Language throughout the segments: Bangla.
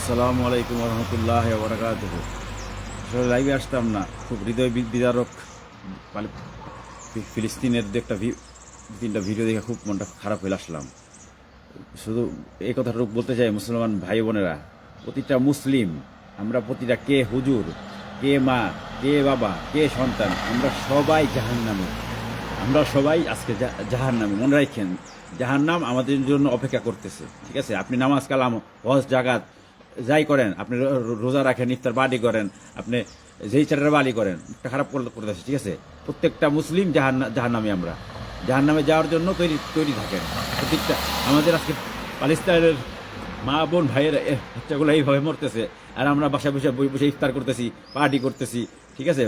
আসসালামু আলাইকুম রহমতুল্লাহ বরকাতুহ। আসলে লাইভে আসতাম না, খুব হৃদয় বিদারক ফিলিস্তিনের তিনটা ভিডিও দেখে খুব মনটা খারাপ হয়ে আসলাম। শুধু এই কথাটা বলতে চাই, মুসলমান ভাই বোনেরা, প্রতিটা মুসলিম আমরা, প্রতিটা কে হুজুর, কে মা, কে বাবা, কে সন্তান, আমরা সবাই জাহান্নামী। আমরা সবাই আজকে জাহান্নামী। মনে রাখেন, জাহান্নাম আমাদের জন্য অপেক্ষা করতেছে। ঠিক আছে, আপনি নামাজ কালাম হজ জাগাত যাই করেন, আপনি রোজা রাখেন, ইফতার বাড়ি করেন, আপনি যেই চারের বাড়ি করেন, খারাপ করতেছে। ঠিক আছে, প্রত্যেকটা মুসলিম জাহান্নামী। আমরা জাহান্নামে যাওয়ার জন্য তৈরি থাকেন প্রত্যেকটা। আমাদের আজকে পাকিস্তানের মা বোন ভাইয়ের বাচ্চাগুলো এইভাবে মরতেছে, আর আমরা বাসায় বসে বসে ইফতার করতেছি, পার্টি করতেছি। ঠিক আছে,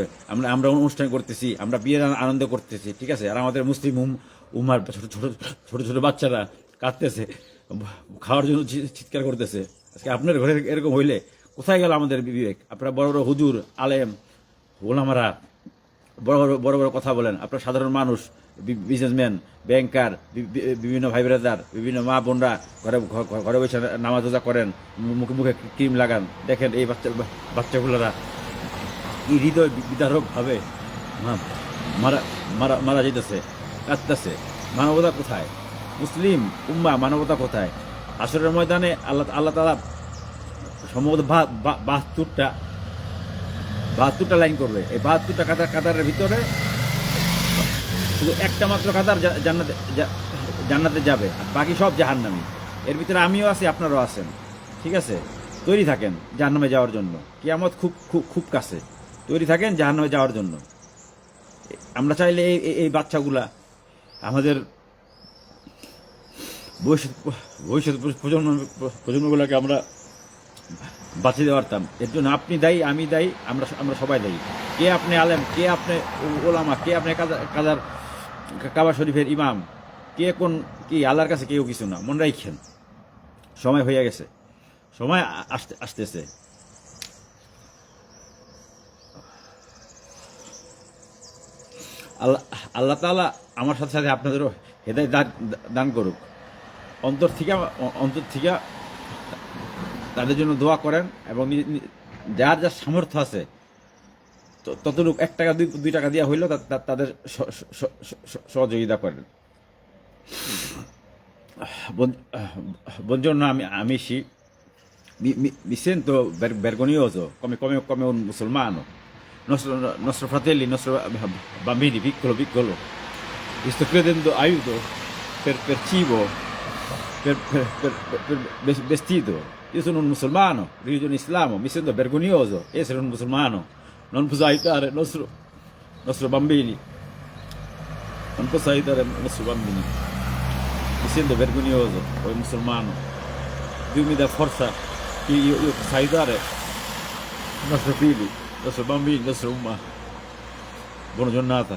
আমরা অনুষ্ঠান করতেছি, আমরা বিয়ের আনন্দ করতেছি। ঠিক আছে, আর আমাদের মুসলিম উম্মার ছোট ছোট ছোট ছোট বাচ্চারা কাঁদতেছে, খাওয়ার জন্য চিৎকার করতেছে। আজকে আপনার ঘরে এরকম হইলে কোথায় গেল আমাদের বিবেক? আপনারা বড় বড় হুজুর, আলেম, ওলামারা বড় বড় বড় কথা বলেন। আপনার সাধারণ মানুষ, বিজনেসম্যান, ব্যাংকার, বিভিন্ন ভাই ব্রাদার, বিভিন্ন মা বোনরা ঘরে বসে নামাজ রোজা করেন, মুখে মুখে ক্রিম লাগান। দেখেন এই বাচ্চাগুলোরা কি হৃদয় বিদারক ভাবে মারা মারা মারা যেতেছে, কাঁদতেছে। মানবতা কোথায়? মুসলিম উম্মা মানবতা কোথায়? আসরের ময়দানে আল্লাহ তাআলা সম্ভবত 72টা লাইন করবে। এই 72টা কাতারের ভিতরে শুধু একটা মাত্র কাতার জান্নাতে যাবে, আর বাকি সব জাহান্নামী। এর ভিতরে আমিও আছি, আপনারাও আছেন। ঠিক আছে, তৈরি থাকেন জাহান্নামে যাওয়ার জন্য। কিয়ামত খুব খুব খুব কাছে, তৈরি থাকেন জাহান্নামে যাওয়ার জন্য। আমরা চাইলে এই বাচ্চাগুলা, আমাদের ভবিষ্যৎ প্রজন্মগুলোকে আমরা বাঁচিয়ে দিতে পারতাম। এর জন্য আপনি দায়ী, আমি দায়ী, আমরা সবাই দায়ী। কে আপনি আলেম, কে আপনি ওলামা, কে আপনি কাবা শরীফের ইমাম, কে কোন কি? আল্লাহর কাছে কেউ কিছু না। মনে রাখেন, সময় হয়ে গেছে, সময় আসতেছে। আল্লাহ তাআলা আমার সাথে সাথে আপনাদেরও হেদায়েত দান করুক। অন্তর থেকে তাদের জন্য দোয়া করেন, এবং যার যার সামর্থ্য আছে ততটুকু 1 টাকা 2 টাকা দেওয়া হইলেও তাদের সহযোগিতা করেন। Buongiorno amici, mi sento vergognoso come un musulmano. Nostro fratelli, nostri bambini piccolo, vi sto chiedendo aiuto per cibo, per vestito. Io sono un musulmano, religione islamo, mi sento vergognoso essere un musulmano. Non posso aiutare i nostri bambini, non posso aiutare i nostri bambini. Mi sento vergognoso come musulmano. Dio mi dà forza che io possa aiutare i nostri figli, i nostri bambini, il nostro umma. Buona giornata.